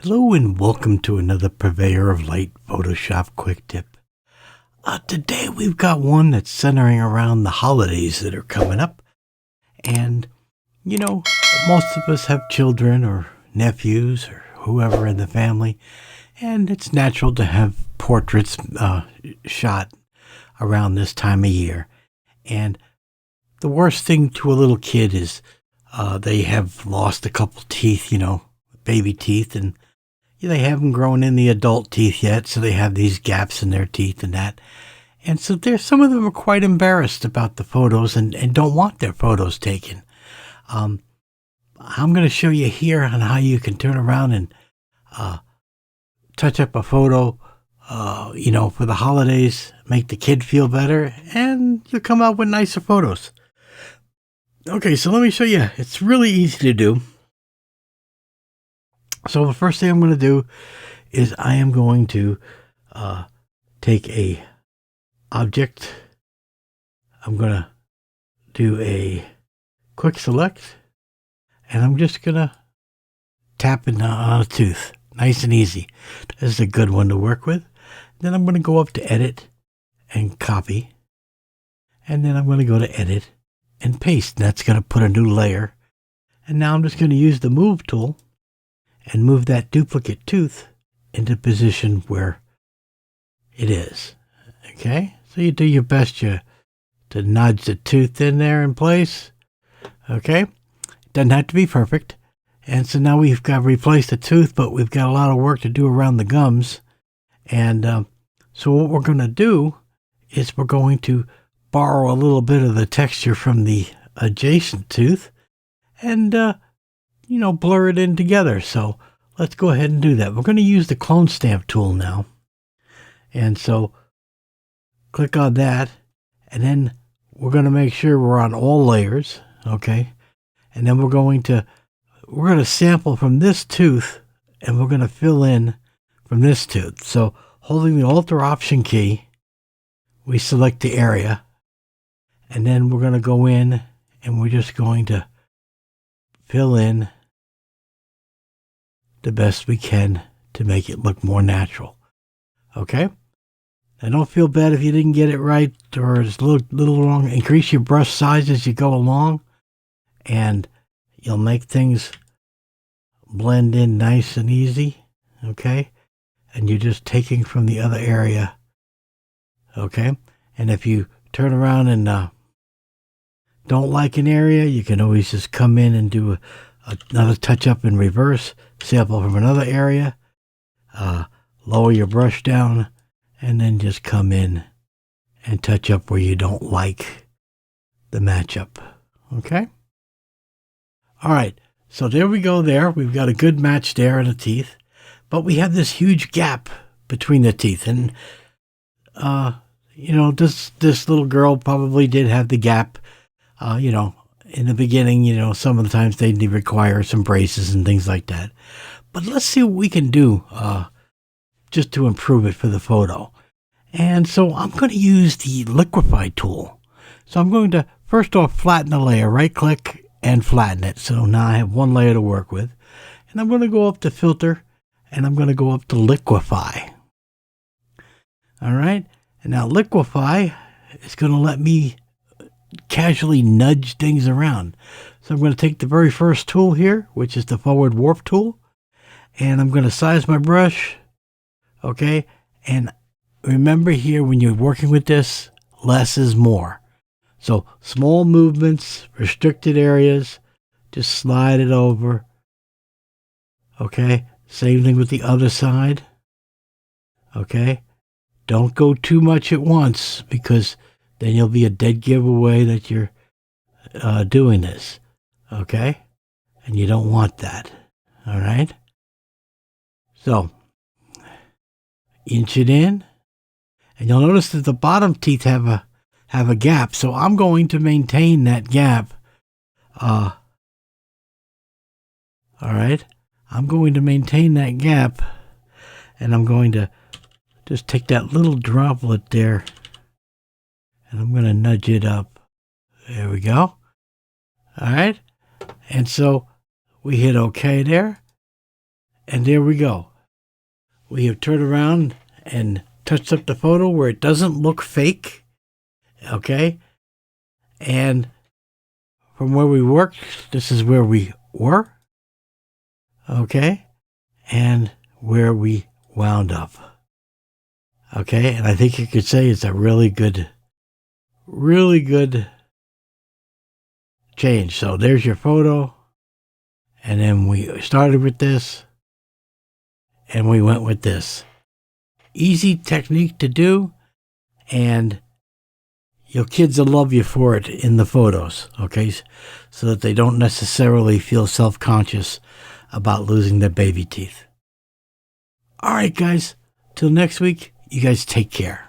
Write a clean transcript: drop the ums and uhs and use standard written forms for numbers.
Hello and welcome to another Purveyor of Light Photoshop Quick Tip. Today we've got one that's centering around the holidays that are coming up. And, most of us have children or nephews or whoever in the family. And it's natural to have portraits shot around this time of year. And the worst thing to a little kid is they have lost a couple teeth, baby teeth, and they haven't grown in the adult teeth yet, so they have these gaps in their teeth and that. And so some of them are quite embarrassed about the photos and don't want their photos taken. I'm going to show you here on how you can turn around and touch up a photo, for the holidays, make the kid feel better, and you'll come out with nicer photos. Okay, so let me show you. It's really easy to do. So the first thing I'm going to do is I am going to take a object. I'm going to do a quick select, and I'm just going to tap it on a tooth. Nice and easy. This is a good one to work with. Then I'm going to go up to Edit and Copy. And then I'm going to go to Edit and Paste. And that's going to put a new layer. And now I'm just going to use the Move tool and move that duplicate tooth into position where it is. Okay? So you do your best to nudge the tooth in there in place. Okay? Doesn't have to be perfect. And so now we've got to replace the tooth, but we've got a lot of work to do around the gums. And so what we're going to do is we're going to borrow a little bit of the texture from the adjacent tooth and blur it in together. So let's go ahead and do that. We're going to use the clone stamp tool now. And so click on that. And then we're going to make sure we're on all layers. Okay. And then we're going to sample from this tooth and we're going to fill in from this tooth. So holding the Alt or Option key, we select the area. And then we're going to go in and we're just going to fill in the best we can to make it look more natural. Okay? Now don't feel bad if you didn't get it right or it's a little wrong. Increase your brush size as you go along and you'll make things blend in nice and easy. Okay? And you're just taking from the other area. Okay? And if you turn around and don't like an area, you can always just come in and do another touch up in reverse, sample from another area, lower your brush down, and then just come in and touch up where you don't like the matchup. Okay? All right. So there we go there. We've got a good match there in the teeth, but we have this huge gap between the teeth. And, this little girl probably did have the gap. In the beginning, some of the times they require some braces and things like that. But let's see what we can do just to improve it for the photo. And so I'm going to use the Liquify tool. So I'm going to first off flatten the layer, right click and flatten it. So now I have one layer to work with. And I'm going to go up to Filter and I'm going to go up to Liquify. All right. And now Liquify is going to let me casually nudge things around. So I'm going to take the very first tool here, which is the Forward Warp tool, and I'm going to size my brush. Okay, and remember here when you're working with this, less is more. So small movements, restricted areas, just slide it over. Okay, same thing with the other side. Okay, don't go too much at once because then you'll be a dead giveaway that you're doing this, okay? And you don't want that, all right? So, inch it in, and you'll notice that the bottom teeth have a gap, so I'm going to maintain that gap. All right? I'm going to maintain that gap, and I'm going to just take that little droplet there, and I'm going to nudge it up. There we go. All right. And so we hit OK there. And there we go. We have turned around and touched up the photo where it doesn't look fake. Okay? And from where we worked, this is where we were. Okay? And where we wound up. Okay? And I think you could say it's a really good change. So there's your photo. And then we started with this. And we went with this. Easy technique to do. And your kids will love you for it in the photos. Okay? So that they don't necessarily feel self-conscious about losing their baby teeth. All right, guys. Till next week, you guys take care.